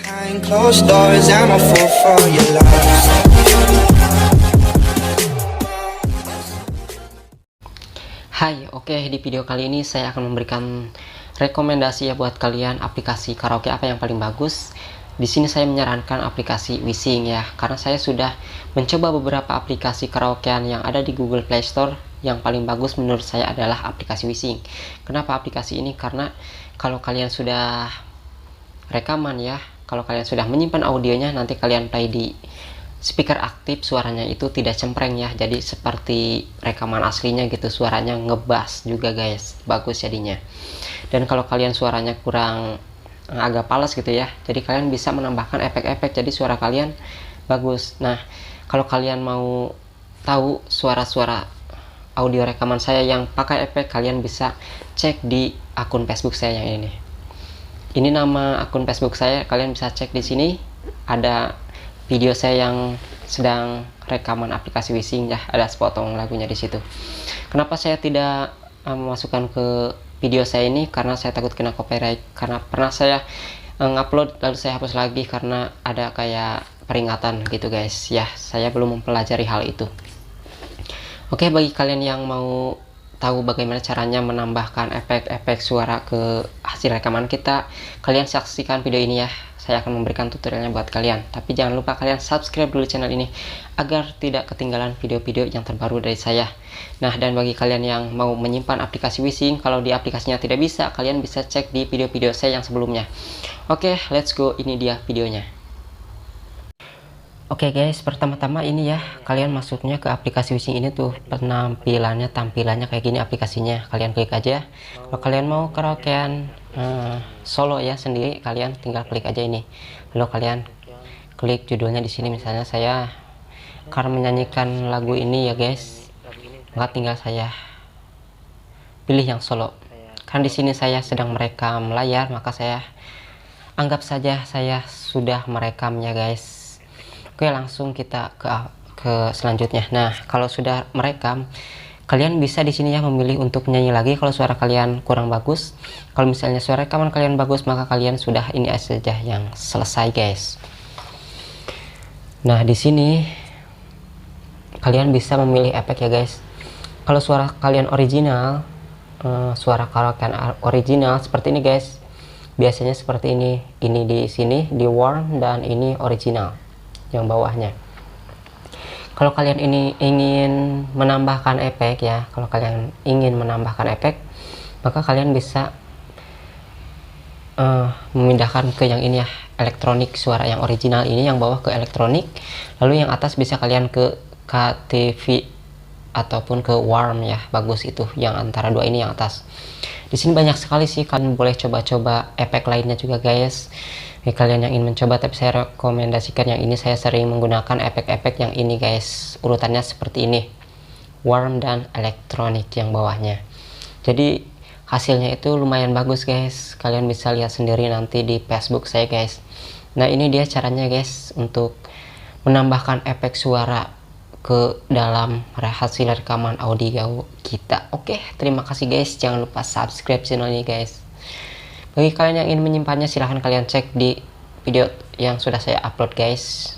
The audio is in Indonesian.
Behind closed doors, I'm a fool for your love. Hai, oke, di video kali ini saya akan memberikan rekomendasi ya buat kalian aplikasi karaoke apa yang paling bagus. Di sini saya menyarankan aplikasi Wishing ya, karena saya sudah mencoba beberapa aplikasi karaokean yang ada di Google Play Store. Yang paling bagus menurut saya adalah aplikasi Wishing. Kenapa aplikasi ini? Karena kalau kalian sudah rekaman ya, kalau kalian sudah menyimpan audionya, nanti kalian play di speaker aktif, suaranya itu tidak cempreng ya, jadi seperti rekaman aslinya gitu, suaranya ngebas juga guys, bagus jadinya. Dan kalau kalian suaranya kurang agak palas gitu ya, jadi kalian bisa menambahkan efek-efek, jadi suara kalian bagus. Nah, kalau kalian mau tahu suara-suara audio rekaman saya yang pakai efek, kalian bisa cek di akun Facebook saya yang ini nama akun Facebook saya, kalian bisa cek di sini, ada video saya yang sedang rekaman aplikasi Wishing ya, ada sepotong lagunya di situ. Kenapa saya tidak memasukkan ke video saya ini? Karena saya takut kena copyright, karena pernah saya ngupload lalu saya hapus lagi karena ada kayak peringatan gitu guys ya. Saya belum mempelajari hal itu. Oke, bagi kalian yang mau tahu bagaimana caranya menambahkan efek-efek suara ke hasil rekaman kita, kalian saksikan video ini ya. Saya akan memberikan tutorialnya buat kalian. Tapi jangan lupa kalian subscribe dulu channel ini agar tidak ketinggalan video-video yang terbaru dari saya. Nah, dan bagi kalian yang mau menyimpan aplikasi Wishing, kalau di aplikasinya tidak bisa, kalian bisa cek di video-video saya yang sebelumnya. Oke, let's go. Ini dia videonya. Oke guys, pertama-tama ini ya, kalian masuknya ke aplikasi Wishing ini tuh, tampilannya kayak gini aplikasinya. Kalian klik aja. Kalau kalian mau karaokean solo ya sendiri, kalian tinggal klik aja ini. Lalu kalian klik judulnya di sini, misalnya saya akan menyanyikan lagu ini ya guys. Maka tinggal saya pilih yang solo. Kan di sini saya sedang merekam layar, maka saya anggap saja saya sudah merekamnya guys. Oke, langsung kita ke selanjutnya. Nah, kalau sudah merekam, kalian bisa di sini ya memilih untuk nyanyi lagi kalau suara kalian kurang bagus. Kalau misalnya suara rekaman kalian bagus, maka kalian sudah ini saja yang selesai guys. Nah, di sini kalian bisa memilih efek ya guys. Kalau suara kalian original, suara karaokean original seperti ini guys. Biasanya seperti ini. Ini di sini di warm dan ini original yang bawahnya. Kalau kalian ini ingin menambahkan efek ya, kalau kalian ingin menambahkan efek, maka kalian bisa memindahkan ke yang ini ya, elektronik. Suara yang original ini yang bawah ke elektronik, lalu yang atas bisa kalian ke KTV ataupun ke warm ya, bagus itu yang antara dua ini yang atas. Di sini banyak sekali sih, kalian boleh coba-coba efek lainnya juga guys. Kalian yang ingin mencoba, tapi saya rekomendasikan yang ini. Saya sering menggunakan efek-efek yang ini guys, urutannya seperti ini, warm dan elektronik yang bawahnya. Jadi hasilnya itu lumayan bagus guys, kalian bisa lihat sendiri nanti di Facebook saya guys. Nah, ini dia caranya guys untuk menambahkan efek suara ke dalam hasil rekaman audio kita. Oke, terima kasih guys, jangan lupa subscribe channel ini guys. Bagi kalian yang ingin menyimpannya, silahkan kalian cek di video yang sudah saya upload guys.